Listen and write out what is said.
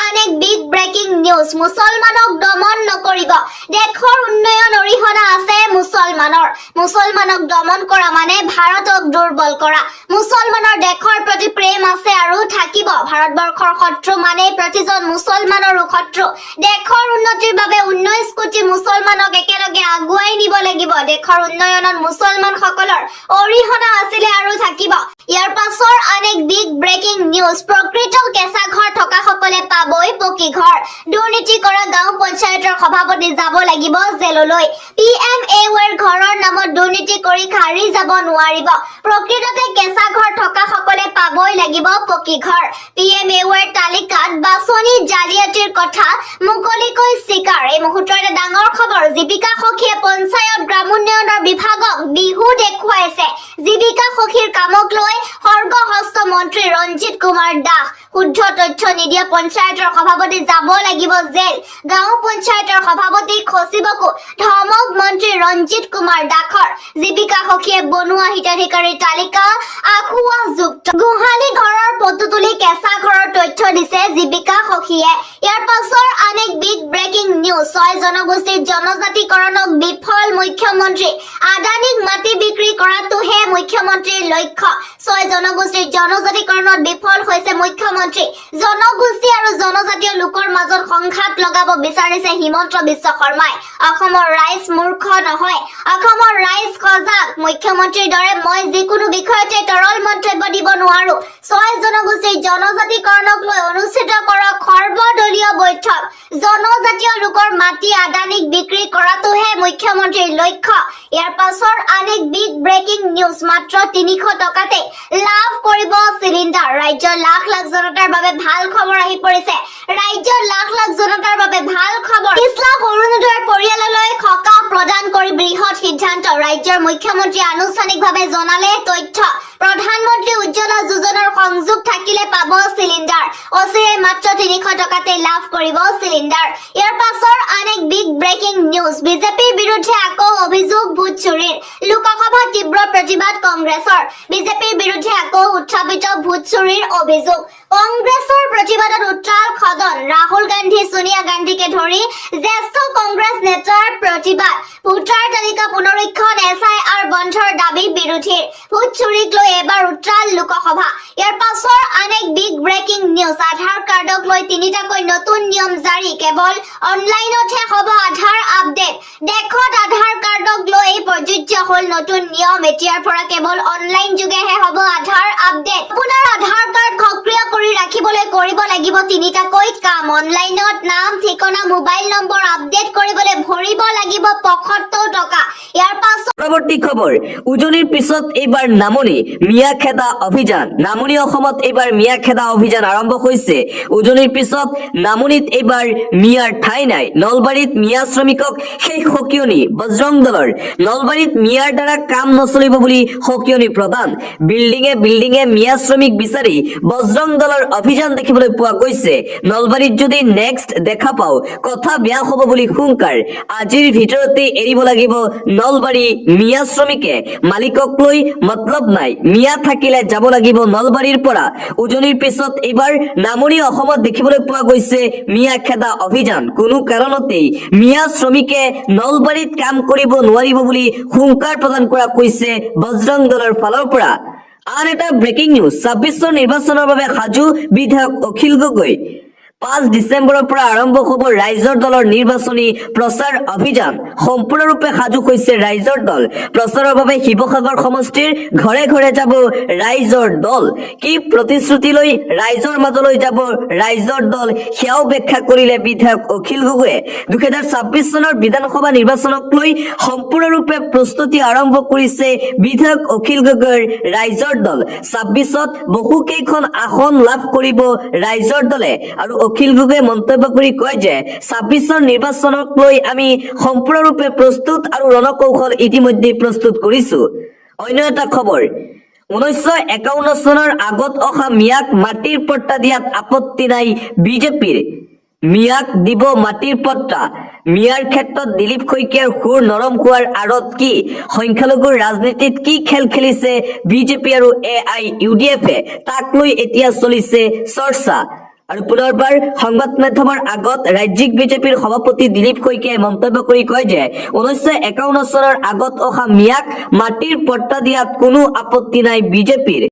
অনেক big breaking news মুছলমানক দমন নকৰিব দেশৰ উন্নয়ন অৰিহণা আছে মুছলমানক দমন কৰা মানে ভাৰতক দুৰ্বল কৰা মুছলমানৰ দেশৰ প্ৰতি প্ৰেম আছে আৰু থাকিব ভাৰতবৰ্ষৰ শত্ৰু মানে প্ৰতিজন মুছলমানৰ শত্ৰু দেশৰ উন্নতিৰ বাবে 19 কোটি মুছলমানক একেলগে আগুৱাই নিব লাগিব দেশৰ উন্নয়নত মুছলমানসকলৰ অৰিহণা আছিল আৰু থাকিব ইয়াৰ পাছৰ অনেক বিগ ব্ৰেকিং নিউজ প্ৰকৃত কেঁচা ঘৰ থকা সকলে পাবই পকি ঘৰ দুৰ্নীতি কৰা গাঁও পঞ্চায়তৰ সভাপতি যাব লাগিব জেললৈ PMAৰ ঘৰৰ নামত দুৰ্নীতি কৰি খাৰি যাব নোৱাৰিব প্ৰকৃততে কেঁচা ঘৰ থকা সকলে পাবই লাগিব পকি ঘৰ PMAৰ তালিকাত বাছনি জালিয়াতিৰ কথা মুকলিকৈ স্বীকাৰ এই মুহূৰ্তৰ এটা ডাঙৰ খবৰ জীৱিকা সখীয়ে পঞ্চায়ত গ্ৰামোন্নয়নৰ বিভাগক বিহু দেখুৱাইছে জীৱিকা সখীৰ কামক লৈ সৰ্বহস্ত মন্ত্ৰী ৰঞ্জিত কুমাৰ দাস শুদ্ধ তথ্য নিদিয়া পঞ্চায়তৰ সভাপতি যাব লাগিব জেল গাঁও পঞ্চায়তৰ সভাপতি সচিবকো ধমক মন্ত্ৰী ৰঞ্জিত কুমাৰ দাসৰ জীৱিকা সখীয়ে বনোৱা হিতাধিকাৰীৰ তালিকা আখুৱা যুক্ত গুহালি ঘৰৰ ফটো তুলি কেঁচা ঘৰৰ তথ্য দিছে জীৱিকা সখীয়ে ইয়াৰ পাছৰ অনেক বিগ ব্ৰেকিং নিউজ 6 জনগোষ্ঠীৰ জনজাতিকৰণক বিফল মুখ্যমন্ত্ৰী আদানীক মাটি বিক্ৰী কৰাটোহে মুখ্যমন্ত্ৰীৰ লক্ষ্য 6 জনগোষ্ঠীৰ জনজাতিকৰণত বিফল হৈছে মুখ্যমন্ত্ৰী জনগোষ্ঠী আৰু জনজাতীয় লোকৰ মাজত সংঘাত লগাব বিচাৰিছে হিমন্ত বিশ্ব শৰ্মাই অসমৰ ৰাইজ মূৰ্খ নহয় অসমৰ ৰাইজ সজাগ মুখ্যমন্ত্ৰীৰ দৰে মই যিকোনো বিষয়তে তৰল মন্তব্য দিব নোৱাৰো 6 জনগোষ্ঠীৰ জনজাতিকৰণক লৈ অনুষ্ঠিত কৰক সৰ্বদলীয় বৈঠক জনজাতীয় লোকৰ মাটি আদানীক বিক্ৰী কৰাটোহে মুখ্যমন্ত্ৰীৰ লক্ষ্য ইয়াৰ পাছৰ অনেক বিগ ব্ৰেকিং নিউজ মাত্ৰ 300 টকাতে লাভ কৰিব চিলিণ্ডাৰ ৰাজ্যৰ লাখ লাখ জনতাৰ বাবে ভাল খবৰ আহি পৰিছে ৰাজ্যৰ লাখ লাখ জনতাৰ বাবে ভাল খবৰ 30 লাখ অৰুণোদয়ৰ পৰিয়াললৈ সকাহ প্ৰদান কৰি বৃহৎ সিদ্ধান্ত ৰাজ্যৰ মুখ্যমন্ত্ৰীয়ে আনুষ্ঠানিকভাৱে জনালে তথ্য প্ৰধানমন্ত্ৰী উজ্জ্বলা যোজনাৰ সংযোগ থাকিলে পাব চিলিণ্ডাৰ অচিৰে মাত্ৰ 300 টকাতে লাভ কৰিব চিলিণ্ডাৰ ইয়াৰ পাছৰ অনেক বিগ ব্ৰেকিং নিউজ বিজেপিৰ বিৰুদ্ধে আকৌ অভিযোগ ভোট চুৰিৰ লোকসভা তীব্ৰ প্ৰতিবাদ কংগ্ৰেছৰ বিজেপিৰ বিৰুদ্ধে আকৌ উত্থাপিত ভোট চুৰিৰ অভিযোগ কংগ্ৰেছৰ প্ৰতিবাদত উত্তাল সদন ৰাহুল গান্ধী সোনিয়া গান্ধীকে ধৰি জ্যেষ্ঠ কংগ্ৰেছ নেতাৰ প্ৰতিবাদ ভোটাৰ তালিকা পুনৰীক্ষণ SIR বন্ধৰ দাবী বিৰোধীৰ ভোট চুৰিক লৈ এবাৰ উত্তাল লোকসভা ইয়াৰ পাছৰ অনেক বিগ ব্ৰেকিং নিউজ আধাৰ কাৰ্ডক লৈ তিনিটাকৈ নতুন নিয়ম জাৰি কেৱল অনলাইনতহে হ'ব আধাৰ আপডেট দেশত আধাৰ কাৰ্ডক লৈ প্ৰযোজ্য হ'ল নতুন নিয়ম এতিয়াৰ পৰা কেৱল অনলাইন যোগেহে হ'ব আধাৰ আপডেট আপোনাৰ আধাৰ কাৰ্ড সক্ৰিয় কৰি ৰাখিবলৈ কৰিব লাগিব তিনিটাকৈ কাম অনলাইনত নাম ঠিকনা মোবাইল নম্বৰ আপডেট কৰিবলৈ ভৰিব লাগিব 75 টকা ইয়াৰ পাছত পৰৱৰ্তী খবৰ উজনিৰ পিছত এইবাৰ নামনি মিয়াখেদা অভিযান নামনি অসমত এইবাৰ মিয়াখেদা অভিযান আৰম্ভ হৈছে উজনিৰ পিছত নামনিত এইবাৰ মিয়াৰ ঠাই নাই নলবাৰীত মিয়া শ্ৰমিকক সেই সকিয়নি বজৰং দলৰ নলবাৰীত মিয়াৰ দ্বাৰা কাম নচলিব বুলি সকিয়নি প্ৰদান বিল্ডিঙে মিয়া শ্ৰমিক বিচাৰি বজৰং দলৰ অভিযান দেখিবলৈ পোৱা গৈছে নলবাৰীত যদি নেক্সট দেখা পাও কথা বেয়া হ'ব বুলি হুংকাৰ আজিৰ ভিতৰতে এৰিব লাগিব নলবাৰী মিয়া শ্ৰমিকে মালিকক লৈ মতলব নাই মিয়া থাকিলে যাব লাগিব নলবাৰীৰ পৰা উজনিৰ পিছত এইবাৰ নামনি অসমত দেখিবলৈ পোৱা গৈছে মিয়া খেদা অভিযান কোনো কাৰণতেই মিয়া শ্ৰমিকে নলবাৰীত কাম কৰিব নোৱাৰিব বুলি হুংকাৰ প্ৰদান কৰা হৈছে বজৰং দলৰ ফালৰ পৰা আন এটা ব্ৰেকিং নিউজ 26 নিৰ্বাচনৰ বাবে সাজু বিধায়ক অখিল গগৈ 5 ডিসেম্বৰৰ পৰা আৰম্ভ হ'ব ৰাইজৰ দলৰ নিৰ্বাচনী প্ৰচাৰ অভিযান সম্পূৰ্ণৰূপে সাজু হৈছে ৰাইজৰ দল প্ৰচাৰৰ বাবে শিৱসাগৰ সমষ্টিৰ ঘৰে ঘৰে যাব ৰাইজৰ দল কি প্ৰতিশ্ৰুতি লৈ ৰাইজৰ মাজলৈ যাব ৰাইজৰ দল সেয়াও ব্যাখ্যা কৰিলে বিধায়ক অখিল গগৈয়ে 2026 চনৰ বিধানসভা নিৰ্বাচনক লৈ সম্পূৰ্ণৰূপে প্ৰস্তুতি আৰম্ভ কৰিছে বিধায়ক অখিল গগৈৰ ৰাইজৰ দল 26ত বহুকেইখন আসন লাভ কৰিব ৰাইজৰ দলে আৰু অখিল গগৈয়ে মন্তব্য কৰি কয় যে 26ৰ নিৰ্বাচনক লৈ আমি সম্পূৰ্ণৰূপে প্ৰস্তুত আৰু ৰণকৌশল ইতিমধ্যে প্ৰস্তুত কৰিছো অন্য এটা খবৰ 1951 চনৰ আগত অহা মিয়াক মাটিৰ পট্টা দিয়াত আপত্তি নাই বিজেপিৰ মিয়াক দিব মাটিৰ পট্টা মিয়াৰ ক্ষেত্ৰত দিলীপ শইকীয়াৰ সুৰ নৰম হোৱাৰ আঁৰত কি সংখ্যালঘুৰ ৰাজনীতিত কি খেল খেলিছে বিজেপি আৰু AIUDF-এ তাক লৈ এতিয়া চলিছে চৰ্চা আৰু পুনৰবাৰ সংবাদ মাধ্যমৰ আগত ৰাজ্যিক বিজেপিৰ সভাপতি দিলীপ শইকীয়াই মন্তব্য কৰি কয় যে 1951 চনৰ আগত অহা মিয়াক মাটিৰ পট্টা দিয়াত কোনো আপত্তি নাই বিজেপিৰ